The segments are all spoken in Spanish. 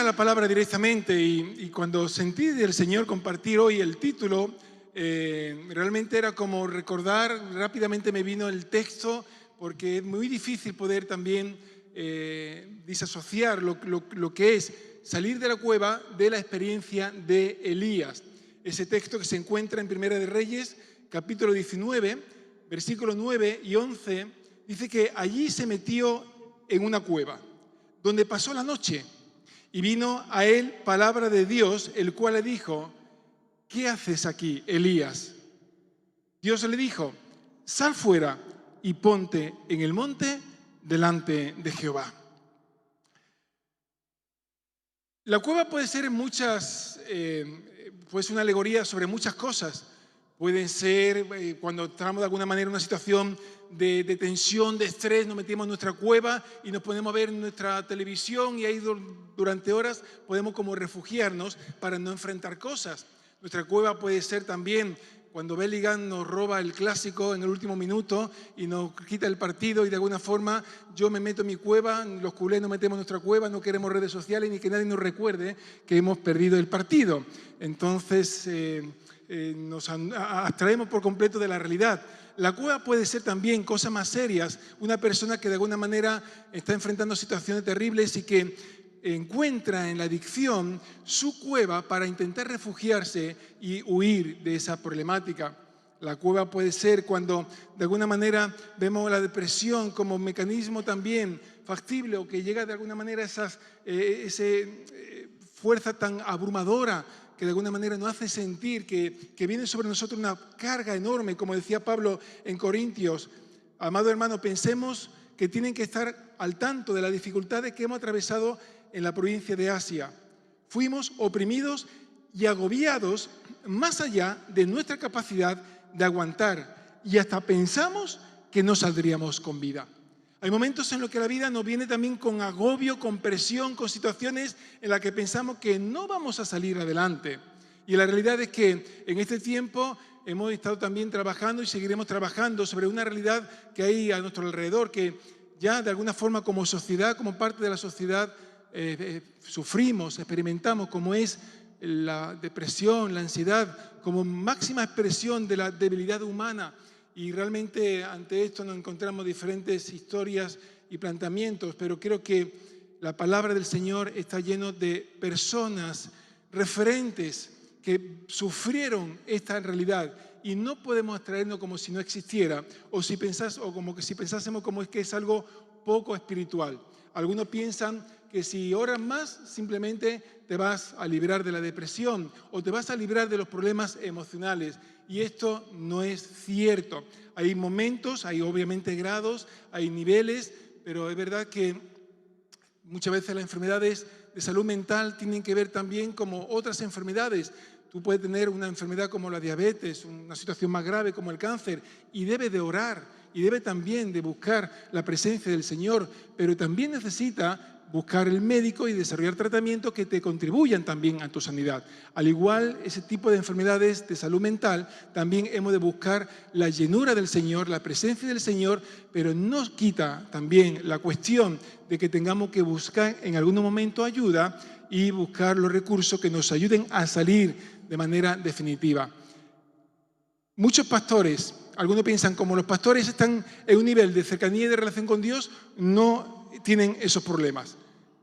a la palabra directamente y cuando sentí del Señor compartir hoy el título, realmente era como recordar, rápidamente me vino el texto, porque es muy difícil poder también disasociar lo que es salir de la cueva de la experiencia de Elías. Ese texto que se encuentra en Primera de Reyes, capítulo 19, versículos 9 y 11, dice que allí se metió en una cueva, donde pasó la noche, y vino a él palabra de Dios, el cual le dijo: ¿qué haces aquí, Elías? Dios le dijo: sal fuera y ponte en el monte delante de Jehová. La cueva puede ser pues una alegoría sobre muchas cosas. Pueden ser cuando estamos de alguna manera en una situación de tensión, de estrés, nos metemos en nuestra cueva y nos ponemos a ver nuestra televisión y ahí durante horas podemos como refugiarnos para no enfrentar cosas. Nuestra cueva puede ser también cuando Bellingham nos roba el clásico en el último minuto y nos quita el partido y de alguna forma yo me meto en mi cueva, los culés nos metemos en nuestra cueva, no queremos redes sociales ni que nadie nos recuerde que hemos perdido el partido. Entonces nos abstraemos por completo de la realidad. La cueva puede ser también cosas más serias, una persona que de alguna manera está enfrentando situaciones terribles y que encuentra en la adicción su cueva para intentar refugiarse y huir de esa problemática. La cueva puede ser cuando de alguna manera vemos la depresión como mecanismo también factible o que llega de alguna manera esa fuerza tan abrumadora que de alguna manera nos hace sentir que viene sobre nosotros una carga enorme, como decía Pablo en Corintios. Amado hermano, pensemos que tienen que estar al tanto de las dificultades que hemos atravesado en la provincia de Asia. Fuimos oprimidos y agobiados más allá de nuestra capacidad de aguantar y hasta pensamos que no saldríamos con vida. Hay momentos en los que la vida nos viene también con agobio, con presión, con situaciones en las que pensamos que no vamos a salir adelante. Y la realidad es que en este tiempo hemos estado también trabajando y seguiremos trabajando sobre una realidad que hay a nuestro alrededor, que ya de alguna forma como sociedad, como parte de la sociedad, sufrimos, experimentamos, como es la depresión, la ansiedad, como máxima expresión de la debilidad humana. Y realmente ante esto nos encontramos diferentes historias y planteamientos, pero creo que la palabra del Señor está lleno de personas referentes que sufrieron esta realidad y no podemos abstraernos como si no existiera o como que si pensásemos como es que es algo poco espiritual. Algunos piensan que si oras más simplemente te vas a librar de la depresión o te vas a librar de los problemas emocionales. Y esto no es cierto. Hay momentos, hay obviamente grados, hay niveles, pero es verdad que muchas veces las enfermedades de salud mental tienen que ver también como otras enfermedades. Tú puedes tener una enfermedad como la diabetes, una situación más grave como el cáncer, y debe de orar, y debe también de buscar la presencia del Señor, pero también necesita buscar el médico y desarrollar tratamientos que te contribuyan también a tu sanidad. Al igual, ese tipo de enfermedades de salud mental, también hemos de buscar la llenura del Señor, la presencia del Señor, pero no quita también la cuestión de que tengamos que buscar en algún momento ayuda y buscar los recursos que nos ayuden a salir de manera definitiva. Muchos pastores, algunos piensan como los pastores están en un nivel de cercanía y de relación con Dios, no tienen esos problemas.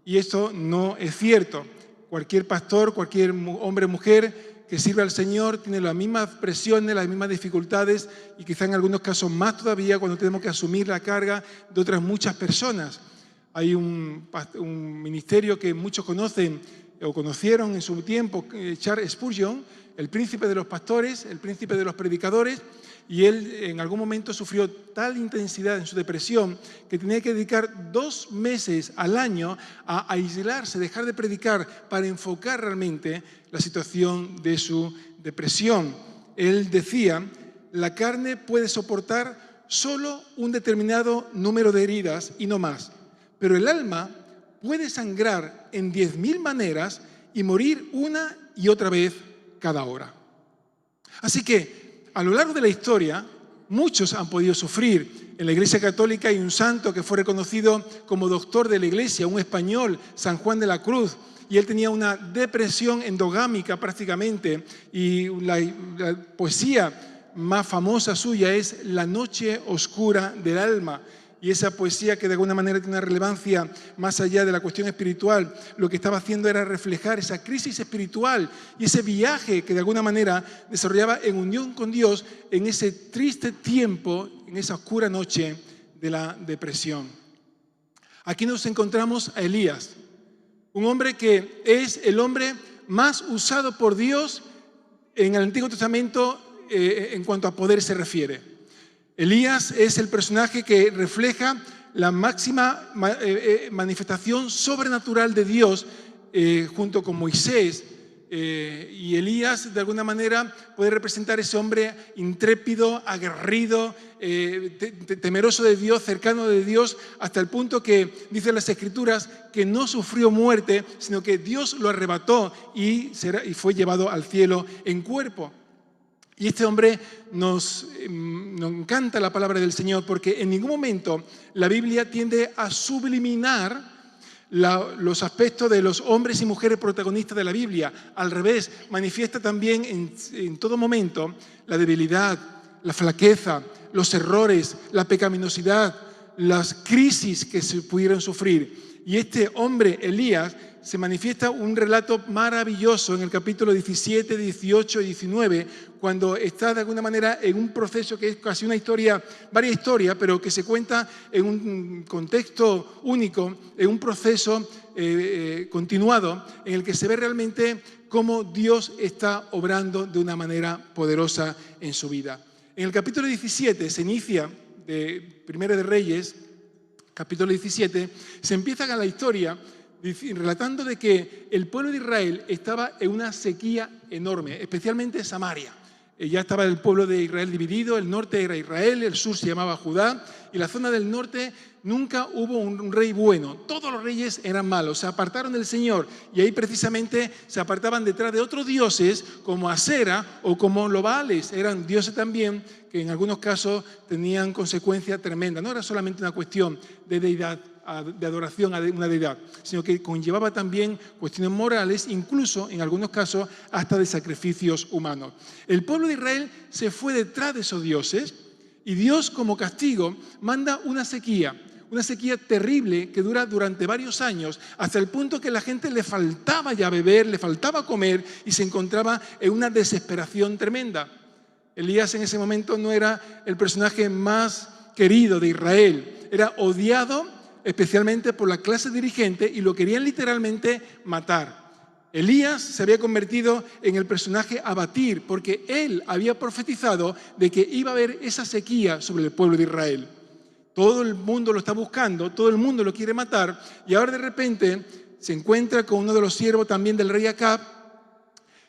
Y esto no es cierto. Cualquier pastor, cualquier hombre o mujer que sirve al Señor tiene las mismas presiones, las mismas dificultades y quizá en algunos casos más todavía cuando tenemos que asumir la carga de otras muchas personas. Hay un ministerio que muchos conocen o conocieron en su tiempo, Charles Spurgeon, el príncipe de los pastores, el príncipe de los predicadores, y él en algún momento sufrió tal intensidad en su depresión que tenía que dedicar 2 meses al año a aislarse, dejar de predicar para enfocar realmente la situación de su depresión. Él decía: la carne puede soportar solo un determinado número de heridas y no más, pero el alma puede sangrar en 10.000 maneras y morir una y otra vez cada hora. Así que a lo largo de la historia, muchos han podido sufrir. En la Iglesia Católica hay un santo que fue reconocido como doctor de la Iglesia, un español, San Juan de la Cruz, y él tenía una depresión endogámica prácticamente, y la poesía más famosa suya es La noche oscura del alma. Y esa poesía, que de alguna manera tiene una relevancia más allá de la cuestión espiritual, lo que estaba haciendo era reflejar esa crisis espiritual y ese viaje que de alguna manera desarrollaba en unión con Dios en ese triste tiempo, en esa oscura noche de la depresión. Aquí nos encontramos a Elías, un hombre que es el hombre más usado por Dios en el Antiguo Testamento en cuanto a poder se refiere. Elías es el personaje que refleja la máxima manifestación sobrenatural de Dios junto con Moisés. Y Elías, de alguna manera, puede representar ese hombre intrépido, aguerrido, temeroso de Dios, cercano de Dios, hasta el punto que, dicen las Escrituras, que no sufrió muerte, sino que Dios lo arrebató y fue llevado al cielo en cuerpo. Y este hombre nos encanta la palabra del Señor, porque en ningún momento la Biblia tiende a subliminar los aspectos de los hombres y mujeres protagonistas de la Biblia. Al revés, manifiesta también en todo momento la debilidad, la flaqueza, los errores, la pecaminosidad, las crisis que se pudieron sufrir. Y este hombre, Elías, se manifiesta un relato maravilloso en el capítulo 17, 18 y 19, cuando está de alguna manera en un proceso que es casi una historia, varias historias, pero que se cuenta en un contexto único, en un proceso continuado, en el que se ve realmente cómo Dios está obrando de una manera poderosa en su vida. En el capítulo 17 se inicia, de Primera de Reyes, capítulo 17, se empieza la historia relatando de que el pueblo de Israel estaba en una sequía enorme, especialmente Samaria. Ya estaba el pueblo de Israel dividido, el norte era Israel, el sur se llamaba Judá, y la zona del norte nunca hubo un rey bueno. Todos los reyes eran malos, se apartaron del Señor, y ahí precisamente se apartaban detrás de otros dioses como Asera o como los Baales. Eran dioses también que en algunos casos tenían consecuencias tremendas. No era solamente una cuestión de deidad, de adoración a una deidad, sino que conllevaba también cuestiones morales, incluso en algunos casos hasta de sacrificios humanos. El pueblo de Israel se fue detrás de esos dioses y Dios, como castigo, manda una sequía terrible que dura durante varios años, hasta el punto que la gente le faltaba ya beber, le faltaba comer y se encontraba en una desesperación tremenda. Elías en ese momento no era el personaje más querido de Israel, era odiado especialmente por la clase dirigente, y lo querían literalmente matar. Elías se había convertido en el personaje a batir, porque él había profetizado de que iba a haber esa sequía sobre el pueblo de Israel. Todo el mundo lo está buscando, todo el mundo lo quiere matar, y ahora de repente se encuentra con uno de los siervos también del rey Acab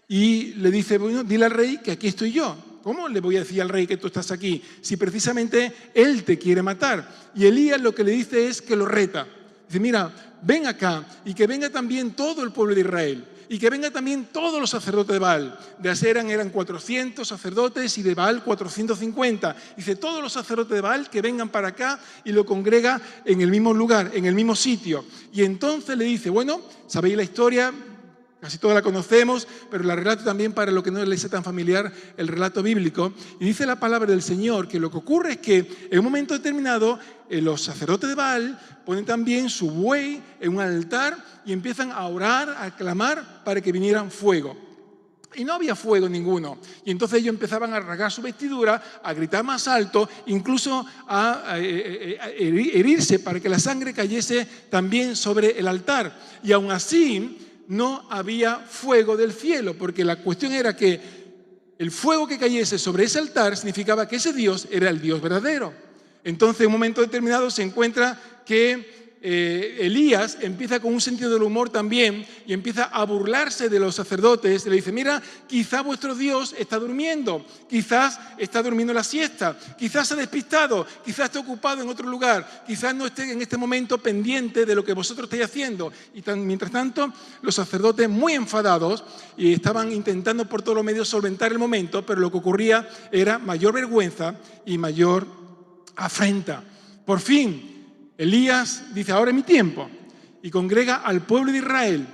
y le dice: bueno, dile al rey que aquí estoy yo. ¿Cómo le voy a decir al rey que tú estás aquí si precisamente él te quiere matar? Y Elías lo que le dice es que lo reta. Dice: mira, ven acá, y que venga también todo el pueblo de Israel, y que venga también todos los sacerdotes de Baal. De Asera eran 400 sacerdotes y de Baal 450. Dice: todos los sacerdotes de Baal que vengan para acá, y lo congrega en el mismo lugar, en el mismo sitio. Y entonces le dice: bueno, sabéis la historia, casi todos la conocemos, pero la relato también para lo que no les sea tan familiar el relato bíblico. Y dice la palabra del Señor que lo que ocurre es que en un momento determinado los sacerdotes de Baal ponen también su buey en un altar y empiezan a orar, a clamar para que vinieran fuego. Y no había fuego ninguno. Y entonces ellos empezaban a rasgar su vestidura, a gritar más alto, incluso a herirse para que la sangre cayese también sobre el altar. Y aún así no había fuego del cielo, porque la cuestión era que el fuego que cayese sobre ese altar significaba que ese Dios era el Dios verdadero. Entonces, en un momento determinado se encuentra que Elías empieza con un sentido del humor también y empieza a burlarse de los sacerdotes. Le dice, mira, quizás vuestro Dios está durmiendo, quizás está durmiendo la siesta, quizás se ha despistado, quizás está ocupado en otro lugar, quizás no esté en este momento pendiente de lo que vosotros estáis haciendo. Y mientras tanto, los sacerdotes muy enfadados y estaban intentando por todos los medios solventar el momento, pero lo que ocurría era mayor vergüenza y mayor afrenta. Por fin, Elías dice, ahora es mi tiempo, y congrega al pueblo de Israel,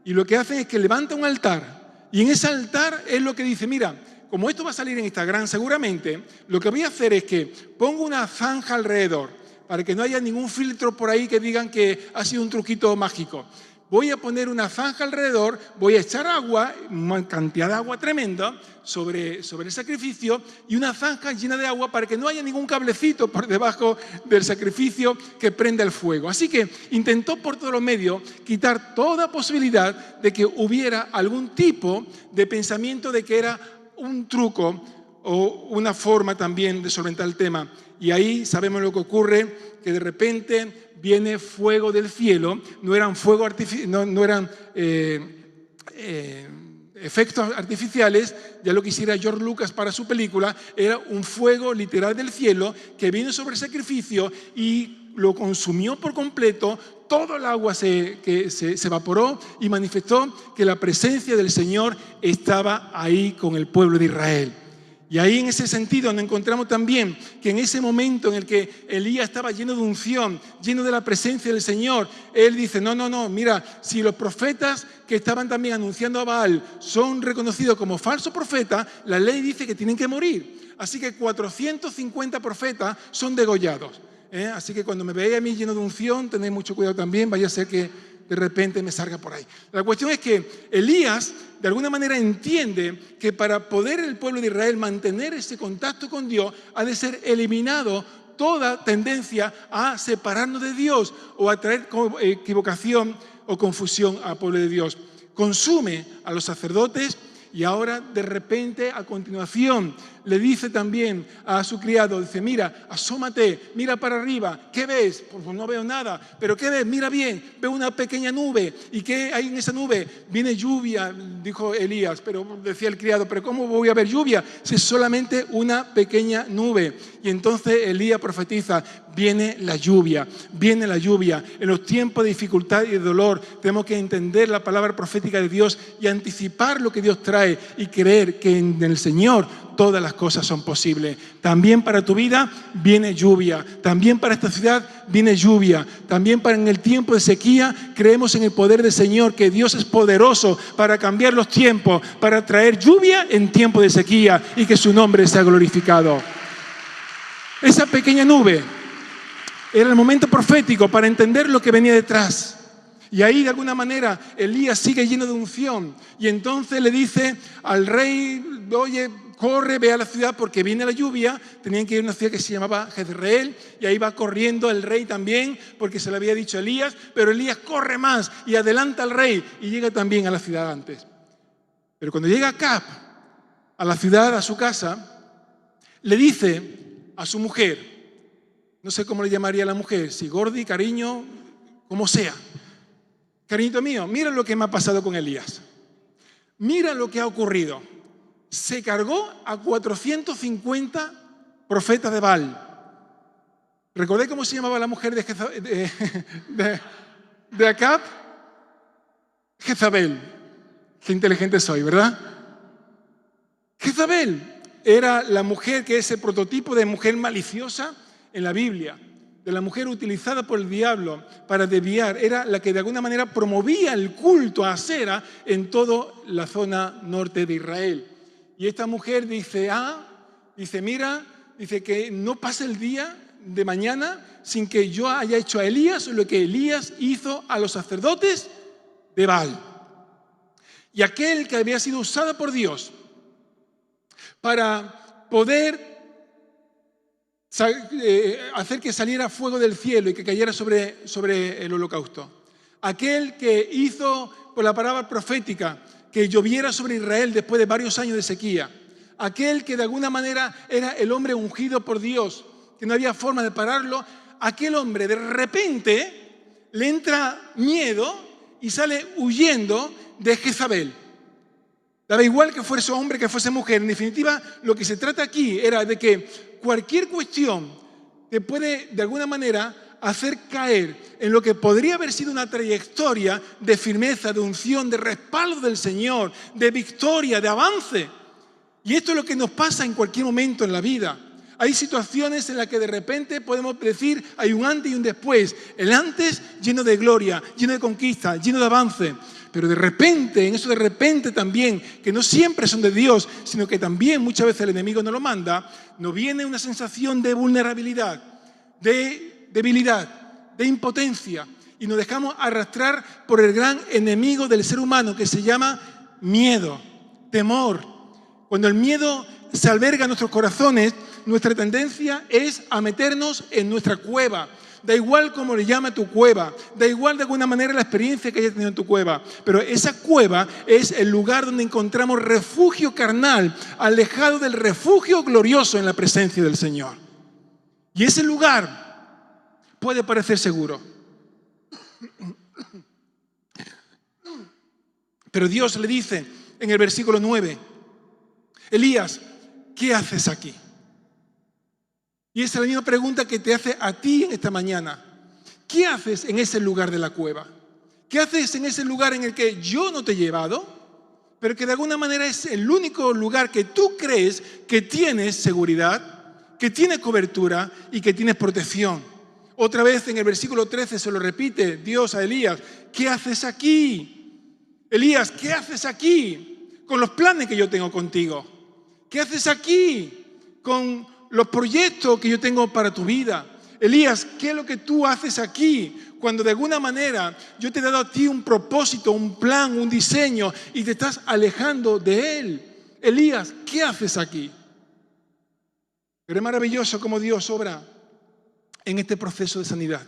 y lo que hacen es que levanta un altar, y en ese altar es lo que dice, mira, como esto va a salir en Instagram seguramente, lo que voy a hacer es que pongo una zanja alrededor, para que no haya ningún filtro por ahí que digan que ha sido un truquito mágico. Voy a poner una zanja alrededor, voy a echar agua, una cantidad de agua tremenda sobre el sacrificio y una zanja llena de agua para que no haya ningún cablecito por debajo del sacrificio que prenda el fuego. Así que intentó por todos los medios quitar toda posibilidad de que hubiera algún tipo de pensamiento de que era un truco o una forma también de solventar el tema. Y ahí sabemos lo que ocurre, que de repente viene fuego del cielo, no eran efectos artificiales, ya lo que hiciera George Lucas para su película, era un fuego literal del cielo que vino sobre el sacrificio y lo consumió por completo. Todo el agua se evaporó y manifestó que la presencia del Señor estaba ahí con el pueblo de Israel. Y ahí en ese sentido nos encontramos también que en ese momento en el que Elías estaba lleno de unción, lleno de la presencia del Señor, él dice, no, mira, si los profetas que estaban también anunciando a Baal son reconocidos como falsos profetas, la ley dice que tienen que morir. Así que 450 profetas son degollados. Así que cuando me veáis a mí lleno de unción, tened mucho cuidado también, vaya a ser que de repente me salga por ahí. La cuestión es que Elías de alguna manera entiende que para poder el pueblo de Israel mantener ese contacto con Dios ha de ser eliminado toda tendencia a separarnos de Dios o a traer equivocación o confusión al pueblo de Dios. Consume a los sacerdotes y ahora de repente a continuación le dice también a su criado, dice, mira, asómate, mira para arriba, ¿qué ves? Pues no veo nada, pero ¿qué ves? Mira bien, veo una pequeña nube. ¿Y qué hay en esa nube? Viene lluvia, dijo Elías, pero decía el criado, pero ¿cómo voy a ver lluvia? Si es solamente una pequeña nube. Y entonces Elías profetiza, viene la lluvia, viene la lluvia. En los tiempos de dificultad y de dolor tenemos que entender la palabra profética de Dios y anticipar lo que Dios trae y creer que en el Señor todas las cosas son posibles. También para tu vida viene lluvia. También para esta ciudad viene lluvia. También para en el tiempo de sequía creemos en el poder del Señor, que Dios es poderoso para cambiar los tiempos, para traer lluvia en tiempo de sequía y que su nombre sea glorificado. Esa pequeña nube era el momento profético para entender lo que venía detrás. Y ahí de alguna manera Elías sigue lleno de unción y entonces le dice al rey, oye, corre, ve a la ciudad porque viene la lluvia. Tenían que ir a una ciudad que se llamaba Jezreel y ahí va corriendo el rey también porque se lo había dicho a Elías, pero Elías corre más y adelanta al rey y llega también a la ciudad antes. Pero cuando llega Acab a la ciudad, a su casa, le dice a su mujer, no sé cómo le llamaría a la mujer, si Gordi, cariño, como sea, cariñito mío, mira lo que me ha pasado con Elías, mira lo que ha ocurrido. Se cargó a 450 profetas de Baal. ¿Recordé cómo se llamaba la mujer de Acab? Jezabel. Qué inteligente soy, ¿verdad? Jezabel era la mujer que es el prototipo de mujer maliciosa en la Biblia, de la mujer utilizada por el diablo para desviar. Era la que de alguna manera promovía el culto a Asera en toda la zona norte de Israel. Y esta mujer dice, mira, dice que no pase el día de mañana sin que yo haya hecho a Elías lo que Elías hizo a los sacerdotes de Baal. Y aquel que había sido usado por Dios para poder hacer que saliera fuego del cielo y que cayera sobre el holocausto. Aquel que hizo por la palabra profética que lloviera sobre Israel después de varios años de sequía. Aquel que de alguna manera era el hombre ungido por Dios, que no había forma de pararlo. Aquel hombre de repente le entra miedo y sale huyendo de Jezabel. Daba igual que fuese hombre, que fuese mujer. En definitiva, lo que se trata aquí era de que cualquier cuestión te puede, de alguna manera, hacer caer en lo que podría haber sido una trayectoria de firmeza, de unción, de respaldo del Señor, de victoria, de avance. Y esto es lo que nos pasa en cualquier momento en la vida. Hay situaciones en las que de repente podemos decir hay un antes y un después. El antes lleno de gloria, lleno de conquista, lleno de avance. Pero de repente, en eso de repente también, que no siempre son de Dios, sino que también muchas veces el enemigo nos lo manda, nos viene una sensación de vulnerabilidad, de debilidad, de impotencia. Y nos dejamos arrastrar por el gran enemigo del ser humano que se llama miedo, temor. Cuando el miedo se alberga en nuestros corazones, nuestra tendencia es a meternos en nuestra cueva. Da igual cómo le llame tu cueva, da igual de alguna manera la experiencia que hayas tenido en tu cueva, pero esa cueva es el lugar donde encontramos refugio carnal, alejado del refugio glorioso en la presencia del Señor. Y ese lugar puede parecer seguro. Pero Dios le dice en el versículo 9, Elías, ¿qué haces aquí? Y esa es la misma pregunta que te hace a ti en esta mañana. ¿Qué haces en ese lugar de la cueva? ¿Qué haces en ese lugar en el que yo no te he llevado, pero que de alguna manera es el único lugar que tú crees que tienes seguridad, que tienes cobertura y que tienes protección? Otra vez en el versículo 13 se lo repite Dios a Elías. ¿Qué haces aquí? Elías, ¿qué haces aquí con los planes que yo tengo contigo? ¿Qué haces aquí con los proyectos que yo tengo para tu vida? Elías, ¿qué es lo que tú haces aquí cuando de alguna manera yo te he dado a ti un propósito, un plan, un diseño y te estás alejando de él? Elías, ¿qué haces aquí? Pero es maravilloso cómo Dios obra en este proceso de sanidad.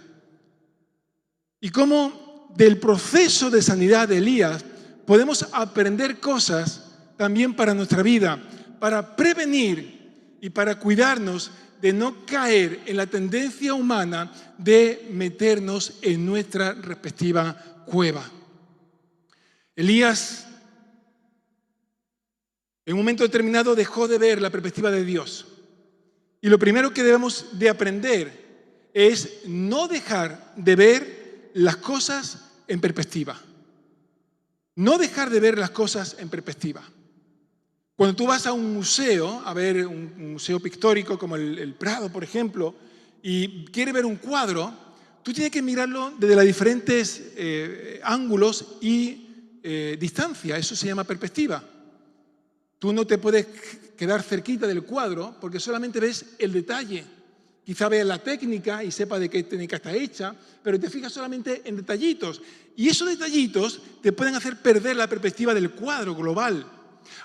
Y cómo del proceso de sanidad de Elías podemos aprender cosas también para nuestra vida, para prevenir y para cuidarnos de no caer en la tendencia humana de meternos en nuestra respectiva cueva. Elías, en un momento determinado, dejó de ver la perspectiva de Dios. Y lo primero que debemos de aprender es no dejar de ver las cosas en perspectiva. No dejar de ver las cosas en perspectiva. Cuando tú vas a un museo, a ver un museo pictórico como el Prado, por ejemplo, y quieres ver un cuadro, tú tienes que mirarlo desde los diferentes ángulos y distancia. Eso se llama perspectiva. Tú no te puedes quedar cerquita del cuadro porque solamente ves el detalle. Quizá veas la técnica y sepas de qué técnica está hecha, pero te fijas solamente en detallitos. Y esos detallitos te pueden hacer perder la perspectiva del cuadro global.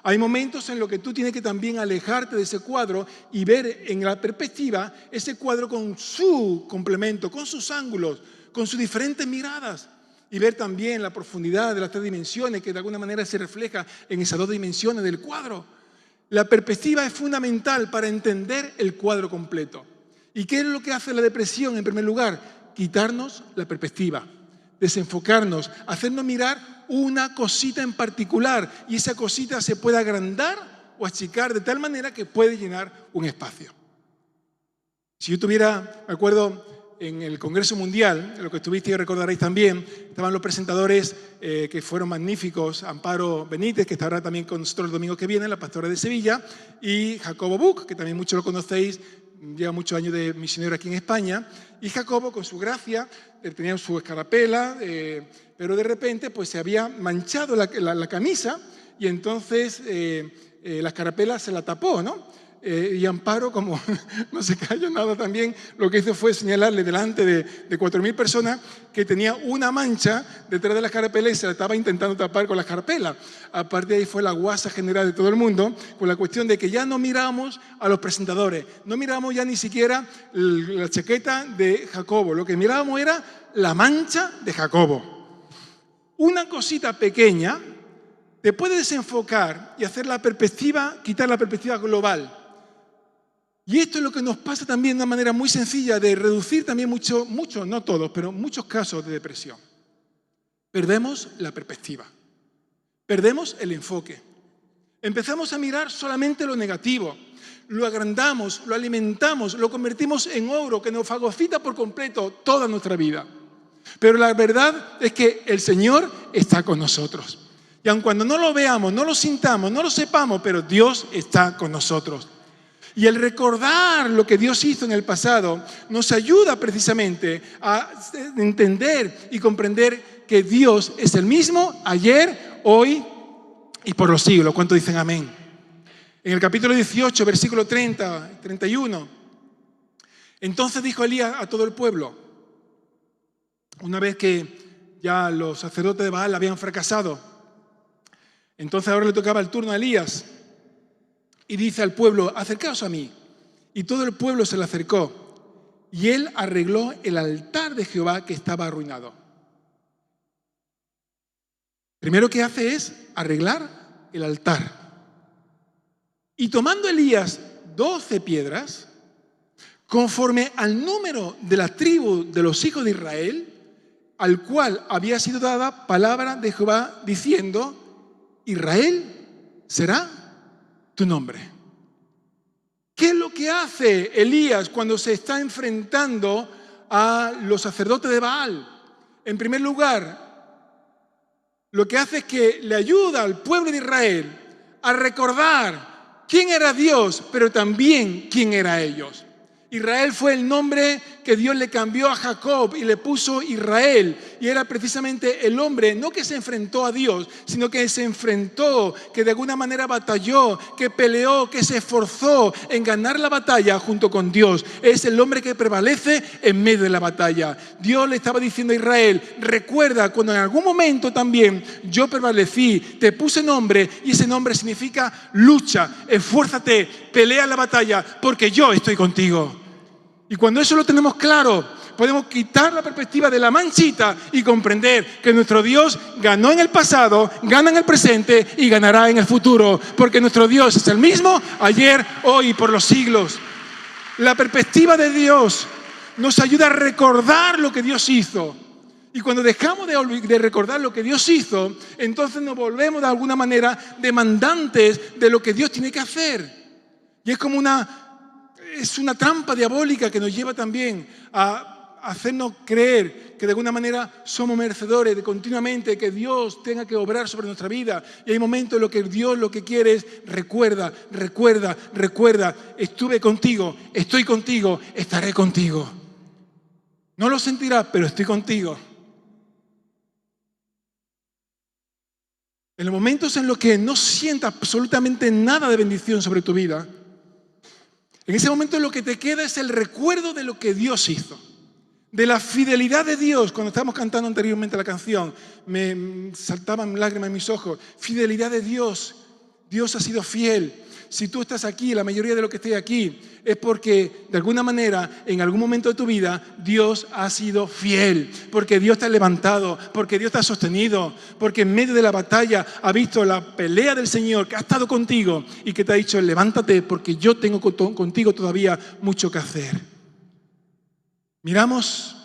Hay momentos en los que tú tienes que también alejarte de ese cuadro y ver en la perspectiva ese cuadro con su complemento, con sus ángulos, con sus diferentes miradas. Y ver también la profundidad de las 3 dimensiones que de alguna manera se refleja en esas 2 dimensiones del cuadro. La perspectiva es fundamental para entender el cuadro completo. ¿Y qué es lo que hace la depresión en primer lugar? Quitarnos la perspectiva, desenfocarnos, hacernos mirar una cosita en particular y esa cosita se puede agrandar o achicar de tal manera que puede llenar un espacio. Si yo tuviera, me acuerdo, en el Congreso Mundial, en lo que estuviste y recordaréis también, estaban los presentadores que fueron magníficos, Amparo Benítez, que estará también con nosotros el domingo que viene, la pastora de Sevilla, y Jacobo Buch, que también muchos lo conocéis, lleva muchos años de misionero aquí en España, y Jacobo, con su gracia, tenía su escarapela, pero de repente pues se había manchado la camisa y entonces la escarapela se la tapó, ¿no? Y Amparo, como no se cayó nada también, lo que hizo fue señalarle delante de 4.000 personas que tenía una mancha detrás de la escarapela y se la estaba intentando tapar con la escarapela. A partir de ahí fue la guasa general de todo el mundo, con la cuestión de que ya no miramos a los presentadores, no miramos ya ni siquiera la chaqueta de Jacobo, lo que mirábamos era la mancha de Jacobo. Una cosita pequeña te puede desenfocar y hacer la perspectiva, quitar la perspectiva global. Y esto es lo que nos pasa también de una manera muy sencilla de reducir también mucho, no todos, pero muchos casos de depresión. Perdemos la perspectiva, perdemos el enfoque. Empezamos a mirar solamente lo negativo, lo agrandamos, lo alimentamos, lo convertimos en oro que nos fagocita por completo toda nuestra vida. Pero la verdad es que el Señor está con nosotros. Y aun cuando no lo veamos, no lo sintamos, no lo sepamos, pero Dios está con nosotros. Y el recordar lo que Dios hizo en el pasado nos ayuda precisamente a entender y comprender que Dios es el mismo ayer, hoy y por los siglos. ¿Cuántos dicen amén? En el capítulo 18, versículo 30, 31, entonces dijo Elías a todo el pueblo, una vez que ya los sacerdotes de Baal habían fracasado, entonces ahora le tocaba el turno a Elías y dice al pueblo, acercaos a mí. Y todo el pueblo se le acercó y él arregló el altar de Jehová que estaba arruinado. Primero que hace es arreglar el altar. Y tomando Elías 12 piedras, conforme al número de la tribu de los hijos de Israel, al cual había sido dada palabra de Jehová diciendo, Israel será tu nombre. ¿Qué es lo que hace Elías cuando se está enfrentando a los sacerdotes de Baal? En primer lugar, lo que hace es que le ayuda al pueblo de Israel a recordar quién era Dios, pero también quién era ellos. Israel fue el nombre que Dios le cambió a Jacob y le puso Israel. Y era precisamente el hombre, no que se enfrentó a Dios, sino que se enfrentó, que de alguna manera batalló, que peleó, que se esforzó en ganar la batalla junto con Dios. Es el hombre que prevalece en medio de la batalla. Dios le estaba diciendo a Israel, recuerda cuando en algún momento también yo prevalecí, te puse nombre y ese nombre significa lucha, esfuérzate, pelea la batalla porque yo estoy contigo. Y cuando eso lo tenemos claro, podemos quitar la perspectiva de la manchita y comprender que nuestro Dios ganó en el pasado, gana en el presente y ganará en el futuro, porque nuestro Dios es el mismo ayer, hoy y por los siglos. La perspectiva de Dios nos ayuda a recordar lo que Dios hizo. Y cuando dejamos de recordar lo que Dios hizo, entonces nos volvemos de alguna manera demandantes de lo que Dios tiene que hacer. Y es como una trampa diabólica que nos lleva también a hacernos creer que de alguna manera somos merecedores de continuamente que Dios tenga que obrar sobre nuestra vida. Y hay momentos en los que Dios lo que quiere es recuerda, estuve contigo, estoy contigo, estaré contigo. No lo sentirás, pero estoy contigo. En los momentos en los que no sientas absolutamente nada de bendición sobre tu vida, en ese momento lo que te queda es el recuerdo de lo que Dios hizo, de la fidelidad de Dios. Cuando estábamos cantando anteriormente la canción, me saltaban lágrimas en mis ojos. Fidelidad de Dios. Dios ha sido fiel. Si tú estás aquí, la mayoría de los que estáis aquí, es porque de alguna manera, en algún momento de tu vida, Dios ha sido fiel. Porque Dios te ha levantado, porque Dios te ha sostenido, porque en medio de la batalla ha visto la pelea del Señor que ha estado contigo y que te ha dicho, levántate porque yo tengo contigo todavía mucho que hacer. Miramos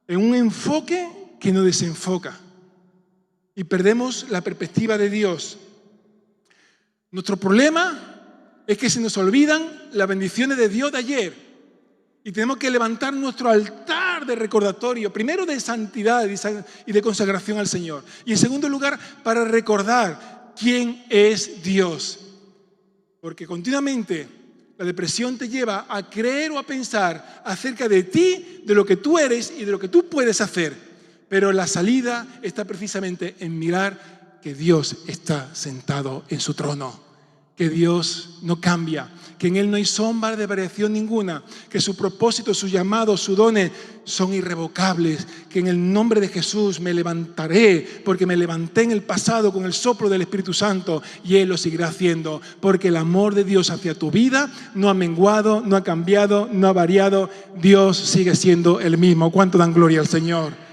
en un enfoque que nos desenfoca y perdemos la perspectiva de Dios. Nuestro problema es que se nos olvidan las bendiciones de Dios de ayer y tenemos que levantar nuestro altar de recordatorio, primero de santidad y de consagración al Señor, y en segundo lugar para recordar quién es Dios, porque continuamente la depresión te lleva a creer o a pensar acerca de ti, de lo que tú eres y de lo que tú puedes hacer, pero la salida está precisamente en mirar que Dios está sentado en su trono, que Dios no cambia, que en Él no hay sombra de variación ninguna, que su propósito, su llamado, sus dones son irrevocables, que en el nombre de Jesús me levantaré, porque me levanté en el pasado con el soplo del Espíritu Santo y Él lo seguirá haciendo, porque el amor de Dios hacia tu vida no ha menguado, no ha cambiado, no ha variado, Dios sigue siendo el mismo. ¿Cuánto dan gloria al Señor?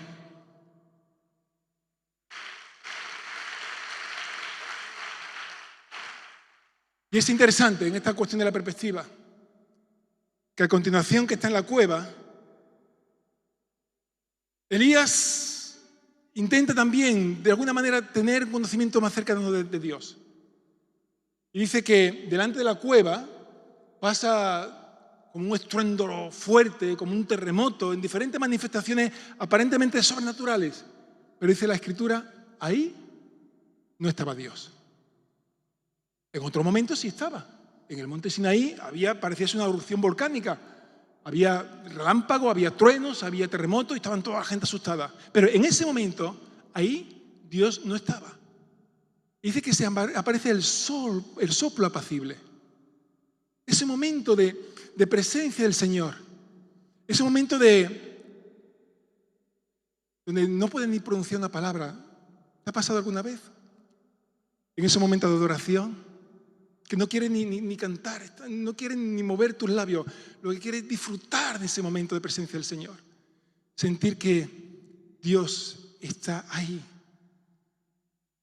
Y es interesante en esta cuestión de la perspectiva, que a continuación, que está en la cueva, Elías intenta también, de alguna manera, tener un conocimiento más cercano de Dios. Y dice que delante de la cueva pasa como un estruendo fuerte, como un terremoto, en diferentes manifestaciones aparentemente sobrenaturales. Pero dice la Escritura, ahí no estaba Dios. En otro momento sí estaba. En el monte Sinaí parecía ser una erupción volcánica. Había relámpagos, había truenos, había terremotos y estaban toda la gente asustada. Pero en ese momento, ahí Dios no estaba. Dice que aparece el sol, el soplo apacible. Ese momento de presencia del Señor. Ese momento donde no pueden ni pronunciar una palabra. ¿Te ha pasado alguna vez? En ese momento de adoración, que no quieren ni cantar, no quieren ni mover tus labios. Lo que quieren es disfrutar de ese momento de presencia del Señor. Sentir que Dios está ahí.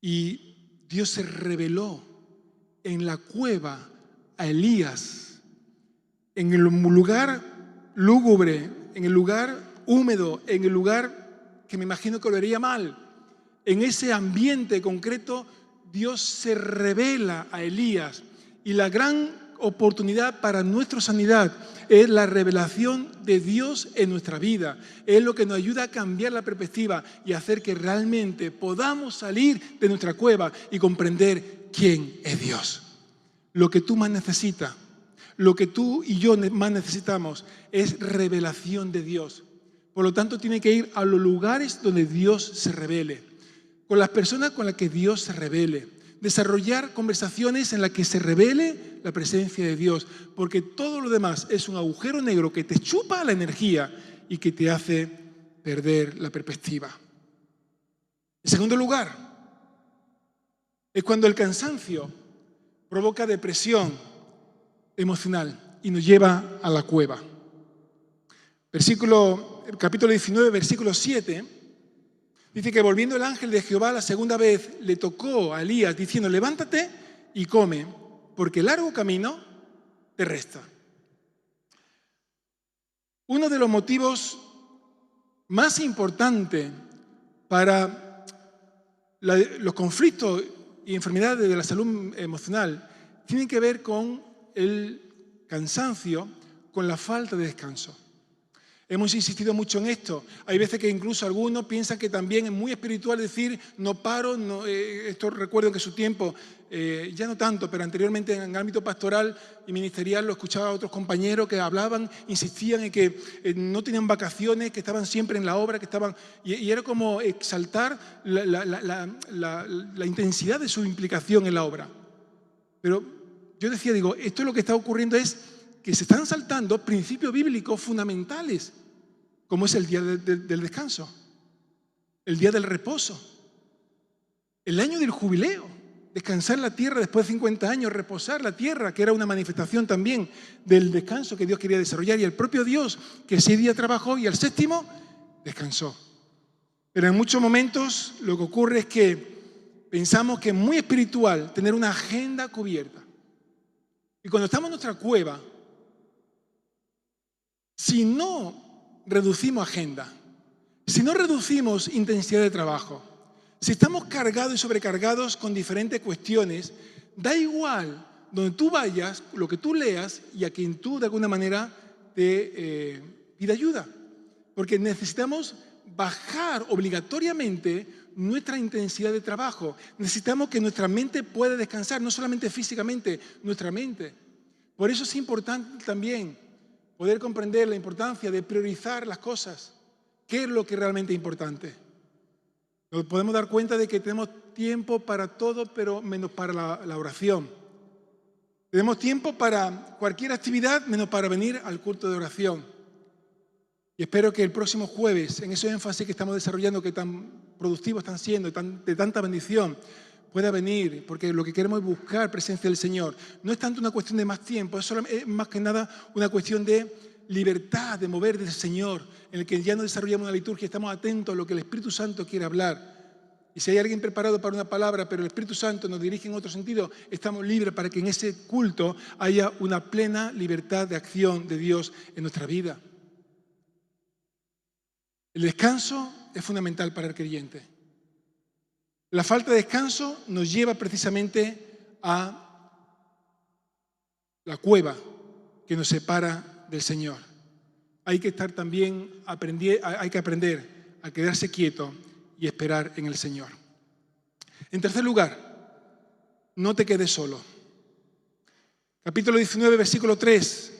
Y Dios se reveló en la cueva a Elías, en el lugar lúgubre, en el lugar húmedo, en el lugar que me imagino que lo haría mal. En ese ambiente concreto, Dios se revela a Elías. Y la gran oportunidad para nuestra sanidad es la revelación de Dios en nuestra vida. Es lo que nos ayuda a cambiar la perspectiva y hacer que realmente podamos salir de nuestra cueva y comprender quién es Dios. Lo que tú más necesitas, lo que tú y yo más necesitamos es revelación de Dios. Por lo tanto, tiene que ir a los lugares donde Dios se revele, con las personas con las que Dios se revele. Desarrollar conversaciones en las que se revele la presencia de Dios, porque todo lo demás es un agujero negro que te chupa la energía y que te hace perder la perspectiva. En segundo lugar, es cuando el cansancio provoca depresión emocional y nos lleva a la cueva. Capítulo 19, versículo 7. Dice que volviendo el ángel de Jehová la segunda vez, le tocó a Elías diciendo, levántate y come, porque el largo camino te resta. Uno de los motivos más importantes para los conflictos y enfermedades de la salud emocional tienen que ver con el cansancio, con la falta de descanso. Hemos insistido mucho en esto. Hay veces que incluso algunos piensan que también es muy espiritual decir no paro. No, esto recuerdo que en su tiempo, ya no tanto, pero anteriormente en el ámbito pastoral y ministerial lo escuchaba a otros compañeros que hablaban, insistían en que no tenían vacaciones, que estaban siempre en la obra, que estaban y era como exaltar la intensidad de su implicación en la obra. Pero yo decía, esto lo que está ocurriendo es que se están saltando principios bíblicos fundamentales, como es el día del descanso, el día del reposo, el año del jubileo, descansar la tierra después de 50 años, reposar la tierra, que era una manifestación también del descanso que Dios quería desarrollar, y el propio Dios, que 6 días trabajó y al séptimo descansó. Pero en muchos momentos lo que ocurre es que pensamos que es muy espiritual tener una agenda cubierta. Y cuando estamos en nuestra cueva, si no reducimos agenda, si no reducimos intensidad de trabajo, si estamos cargados y sobrecargados con diferentes cuestiones, da igual donde tú vayas, lo que tú leas y a quien tú de alguna manera te pida ayuda. Porque necesitamos bajar obligatoriamente nuestra intensidad de trabajo. Necesitamos que nuestra mente pueda descansar, no solamente físicamente, nuestra mente. Por eso es importante también poder comprender la importancia de priorizar las cosas. ¿Qué es lo que realmente es importante? Nos podemos dar cuenta de que tenemos tiempo para todo, pero menos para la oración. Tenemos tiempo para cualquier actividad, menos para venir al culto de oración. Y espero que el próximo jueves, en ese énfasis que estamos desarrollando, que tan productivos están siendo, de tanta bendición, pueda venir, porque lo que queremos es buscar presencia del Señor. No es tanto una cuestión de más tiempo, es más que nada una cuestión de libertad, de mover del Señor, en el que ya no desarrollamos una liturgia, estamos atentos a lo que el Espíritu Santo quiere hablar. Y si hay alguien preparado para una palabra, pero el Espíritu Santo nos dirige en otro sentido, estamos libres para que en ese culto haya una plena libertad de acción de Dios en nuestra vida. El descanso es fundamental para el creyente. La falta de descanso nos lleva precisamente a la cueva que nos separa del Señor. Hay que estar también hay que aprender a quedarse quieto y esperar en el Señor. En tercer lugar, no te quedes solo. Capítulo 19, versículo 3.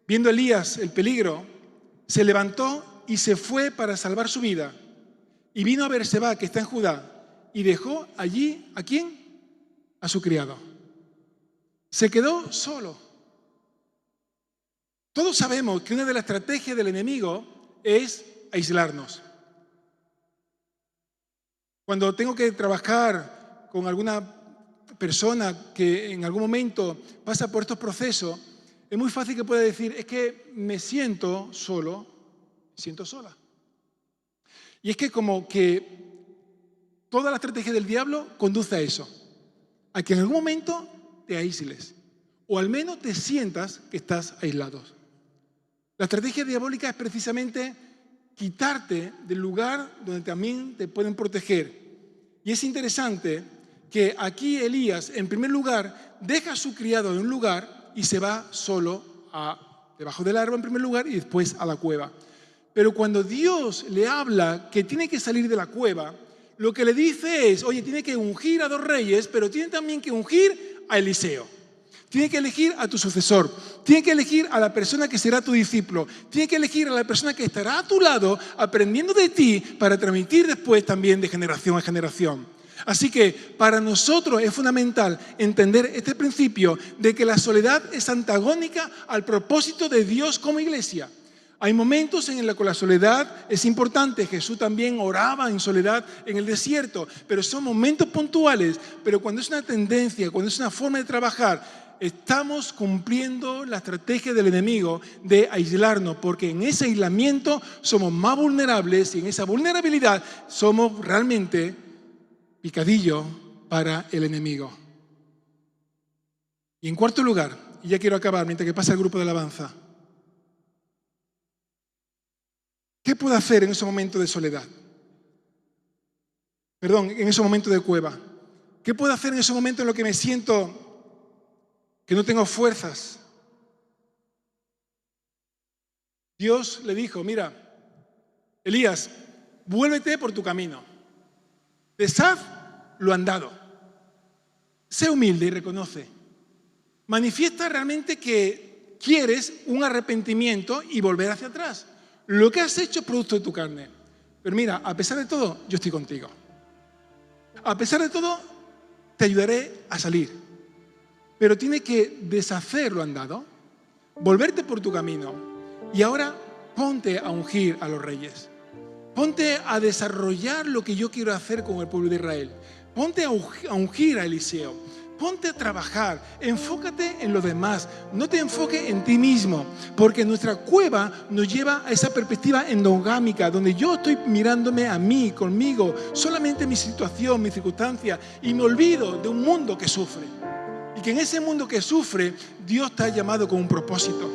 Viendo Elías el peligro, se levantó y se fue para salvar su vida. Y vino a Beerseba, que está en Judá, y dejó allí, ¿a quién? A su criado. Se quedó solo. Todos sabemos que una de las estrategias del enemigo es aislarnos. Cuando tengo que trabajar con alguna persona que en algún momento pasa por estos procesos, es muy fácil que pueda decir, es que me siento solo, me siento sola. Y es que como que toda la estrategia del diablo conduce a eso, a que en algún momento te aísles, o al menos te sientas que estás aislado. La estrategia diabólica es precisamente quitarte del lugar donde también te pueden proteger. Y es interesante que aquí Elías, en primer lugar, deja a su criado en un lugar y se va solo debajo del árbol en primer lugar y después a la cueva. Pero cuando Dios le habla que tiene que salir de la cueva, lo que le dice es, oye, tiene que ungir a 2 reyes, pero tiene también que ungir a Eliseo. Tiene que elegir a tu sucesor, tiene que elegir a la persona que será tu discípulo, tiene que elegir a la persona que estará a tu lado aprendiendo de ti para transmitir después también de generación en generación. Así que para nosotros es fundamental entender este principio de que la soledad es antagónica al propósito de Dios como iglesia. Hay momentos en los que la soledad es importante. Jesús también oraba en soledad en el desierto, pero son momentos puntuales. Pero cuando es una tendencia, cuando es una forma de trabajar, estamos cumpliendo la estrategia del enemigo de aislarnos, porque en ese aislamiento somos más vulnerables y en esa vulnerabilidad somos realmente picadillo para el enemigo. Y en cuarto lugar, y ya quiero acabar mientras que pasa el grupo de alabanza, ¿qué puedo hacer en ese momento de soledad? Perdón, en ese momento de cueva. ¿Qué puedo hacer en ese momento en lo que me siento que no tengo fuerzas? Dios le dijo, mira, Elías, vuélvete por tu camino. Deshaz lo andado. Sé humilde y reconoce. Manifiesta realmente que quieres un arrepentimiento y volver hacia atrás. Lo que has hecho es producto de tu carne. Pero mira, a pesar de todo, yo estoy contigo. A pesar de todo, te ayudaré a salir. Pero tienes que deshacer lo andado, volverte por tu camino y ahora ponte a ungir a los reyes. Ponte a desarrollar lo que yo quiero hacer con el pueblo de Israel. Ponte a ungir a Eliseo. Ponte a trabajar, enfócate en los demás, no te enfoques en ti mismo, porque nuestra cueva nos lleva a esa perspectiva endogámica, donde yo estoy mirándome a mí, conmigo, solamente mi situación, mi circunstancia, y me olvido de un mundo que sufre. Y que en ese mundo que sufre, Dios te ha llamado con un propósito.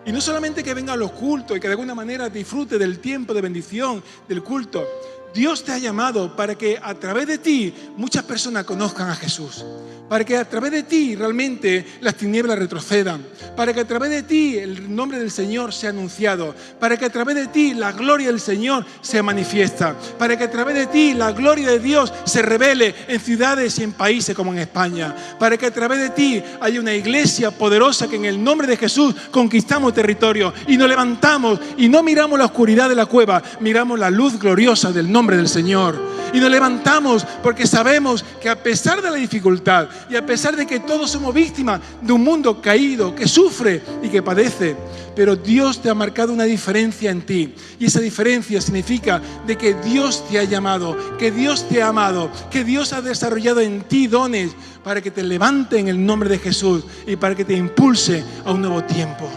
Y no solamente que venga a los cultos y que de alguna manera disfrute del tiempo de bendición del culto. Dios te ha llamado para que a través de ti muchas personas conozcan a Jesús. Para que a través de ti realmente las tinieblas retrocedan. Para que a través de ti el nombre del Señor sea anunciado. Para que a través de ti la gloria del Señor se manifiesta. Para que a través de ti la gloria de Dios se revele en ciudades y en países como en España. Para que a través de ti haya una iglesia poderosa que en el nombre de Jesús conquistamos territorio y nos levantamos y no miramos la oscuridad de la cueva, miramos la luz gloriosa del nombre del Señor. Y nos levantamos porque sabemos que a pesar de la dificultad y a pesar de que todos somos víctimas de un mundo caído que sufre y que padece, pero Dios te ha marcado una diferencia en ti. Y esa diferencia significa de que Dios te ha llamado, que Dios te ha amado, que Dios ha desarrollado en ti dones para que te levante en el nombre de Jesús y para que te impulse a un nuevo tiempo.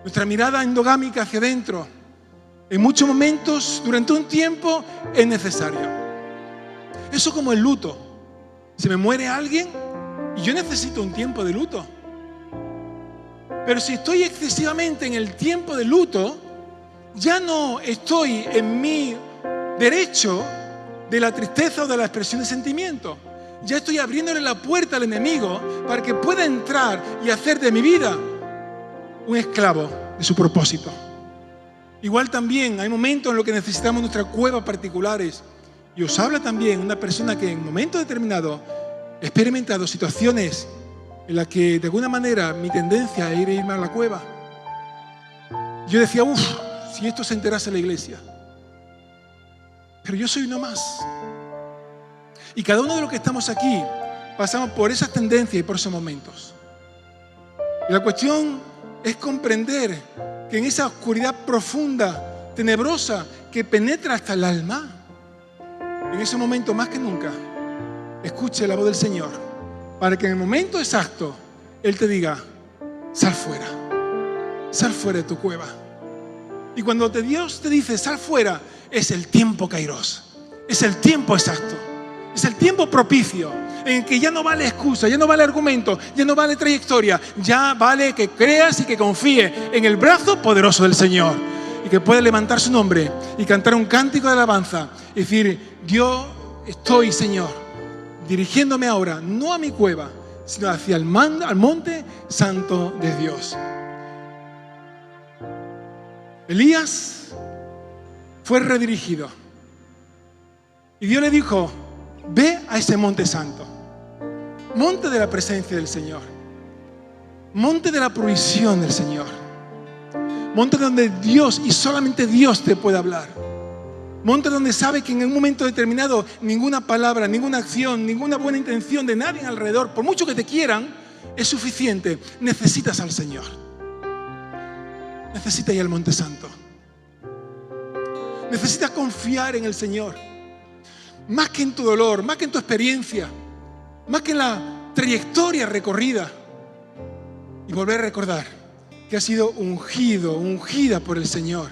Nuestra mirada endogámica hacia adentro en muchos momentos, durante un tiempo, es necesario. Eso como el luto. Se me muere alguien y yo necesito un tiempo de luto. Pero si estoy excesivamente en el tiempo de luto, ya no estoy en mi derecho de la tristeza o de la expresión de sentimiento. Ya estoy abriéndole la puerta al enemigo para que pueda entrar y hacer de mi vida un esclavo de su propósito. Igual también hay momentos en los que necesitamos nuestras cuevas particulares. Y os habla también una persona que en momentos determinados ha experimentado situaciones en las que de alguna manera mi tendencia es irme a la cueva. Yo decía, si esto se enterase la iglesia. Pero yo soy uno más. Y cada uno de los que estamos aquí pasamos por esas tendencias y por esos momentos. Y la cuestión es comprender que en esa oscuridad profunda, tenebrosa, que penetra hasta el alma, en ese momento más que nunca, escuche la voz del Señor, para que en el momento exacto Él te diga, sal fuera de tu cueva. Y cuando Dios te dice, sal fuera, es el tiempo kairos, es el tiempo exacto, es el tiempo propicio, en el que ya no vale excusa, ya no vale argumento, ya no vale trayectoria, ya vale que creas y que confíes en el brazo poderoso del Señor y que puedas levantar su nombre y cantar un cántico de alabanza y decir, yo estoy, Señor, dirigiéndome ahora, no a mi cueva, sino hacia al monte santo de Dios. Elías fue redirigido y Dios le dijo, ve a ese monte santo, monte de la presencia del Señor, monte de la provisión del Señor, monte donde Dios y solamente Dios te puede hablar, monte donde sabe que en un momento determinado ninguna palabra, ninguna acción, ninguna buena intención de nadie alrededor, por mucho que te quieran, es suficiente. Necesitas al Señor, necesitas ir al monte santo, necesitas confiar en el Señor. Más que en tu dolor, más que en tu experiencia, más que en la trayectoria recorrida. Y volver a recordar que has sido ungida por el Señor.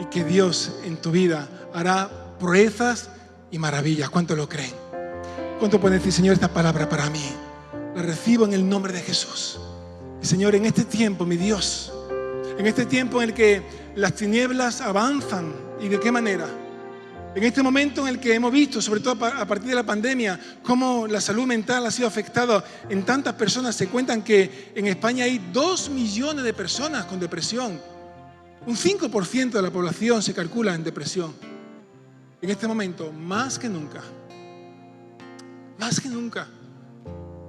Y que Dios en tu vida hará proezas y maravillas. ¿Cuánto lo creen? ¿Cuánto pueden decir, Señor, esta palabra para mí? La recibo en el nombre de Jesús. Y Señor, en este tiempo, mi Dios, en este tiempo en el que las tinieblas avanzan, ¿y de qué manera? En este momento en el que hemos visto, sobre todo a partir de la pandemia, cómo la salud mental ha sido afectada en tantas personas. Se cuentan que en España hay 2 millones de personas con depresión. Un 5% de la población se calcula en depresión. En este momento, más que nunca,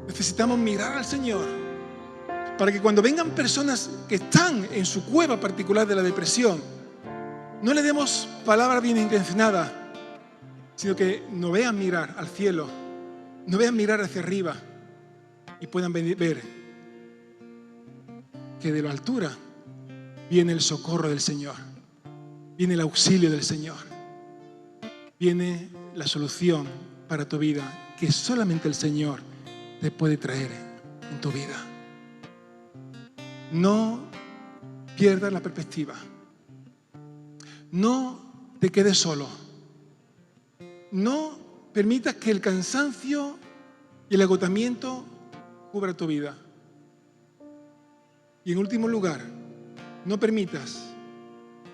necesitamos mirar al Señor para que cuando vengan personas que están en su cueva particular de la depresión, no le demos palabras bien intencionadas, sino que nos vean mirar al cielo, nos vean mirar hacia arriba y puedan ver que de la altura viene el socorro del Señor, viene el auxilio del Señor, viene la solución para tu vida que solamente el Señor te puede traer en tu vida. No pierdas la perspectiva. No te quedes solo. No permitas que el cansancio y el agotamiento cubra tu vida. Y en último lugar, no permitas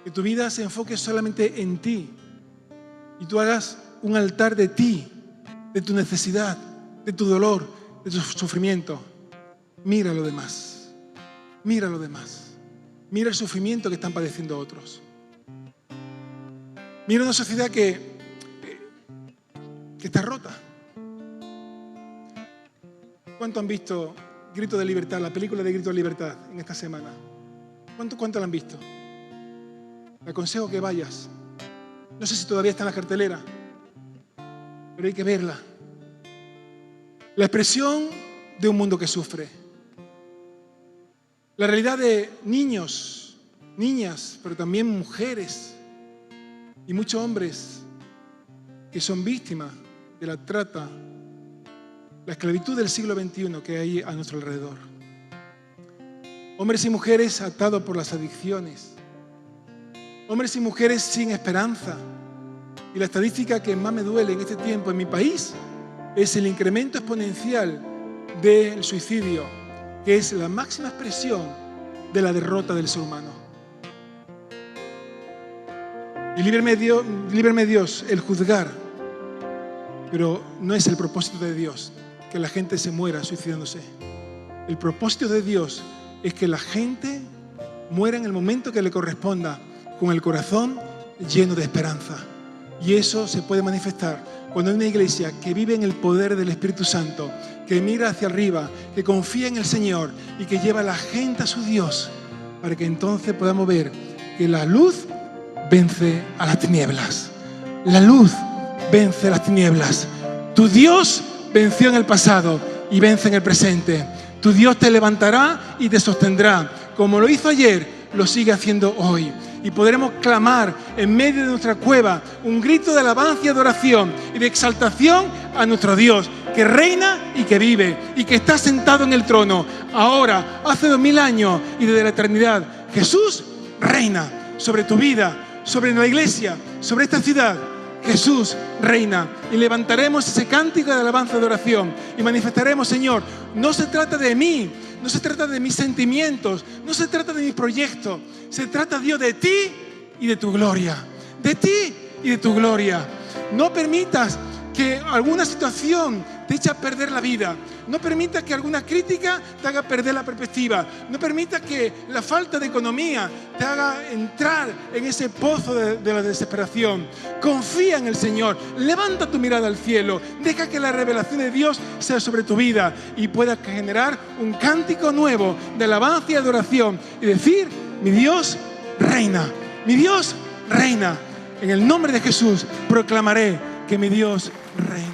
que tu vida se enfoque solamente en ti y tú hagas un altar de ti, de tu necesidad, de tu dolor, de tu sufrimiento. Mira lo demás. Mira lo demás. Mira el sufrimiento que están padeciendo otros. Mira una sociedad que está rota. ¿Cuánto han visto Grito de Libertad, la película de Grito de Libertad en esta semana? ¿Cuánto la han visto? Te aconsejo que vayas. No sé si todavía está en la cartelera, pero hay que verla. La expresión de un mundo que sufre. La realidad de niños, niñas, pero también mujeres y muchos hombres que son víctimas de la trata, la esclavitud del siglo XXI que hay a nuestro alrededor. Hombres y mujeres atados por las adicciones. Hombres y mujeres sin esperanza. Y la estadística que más me duele en este tiempo en mi país es el incremento exponencial del suicidio, que es la máxima expresión de la derrota del ser humano. Y líbreme Dios el juzgar, pero no es el propósito de Dios que la gente se muera suicidándose. El propósito de Dios es que la gente muera en el momento que le corresponda, con el corazón lleno de esperanza. Y eso se puede manifestar cuando hay una iglesia que vive en el poder del Espíritu Santo, que mira hacia arriba, que confía en el Señor y que lleva a la gente a su Dios, para que entonces podamos ver que la luz vence a las tinieblas. La luz vence a las tinieblas. Tu Dios venció en el pasado y vence en el presente. Tu Dios te levantará y te sostendrá. Como lo hizo ayer, lo sigue haciendo hoy. Y podremos clamar en medio de nuestra cueva un grito de alabanza y adoración y de exaltación a nuestro Dios, que reina y que vive y que está sentado en el trono ahora, hace 2000 años y desde la eternidad. Jesús reina sobre tu vida, sobre la iglesia, sobre esta ciudad. Jesús reina, y levantaremos ese cántico de alabanza y adoración y manifestaremos: Señor, no se trata de mí, no se trata de mis sentimientos, no se trata de mis proyectos, se trata, Dios, de ti y de tu gloria, de ti y de tu gloria. No permitas que alguna situación te eche a perder la vida. No permitas que alguna crítica te haga perder la perspectiva. No permitas que la falta de economía te haga entrar en ese pozo de la desesperación. Confía en el Señor. Levanta tu mirada al cielo. Deja que la revelación de Dios sea sobre tu vida y puedas generar un cántico nuevo de alabanza y adoración y decir: mi Dios reina. Mi Dios reina. En el nombre de Jesús proclamaré que mi Dios reina.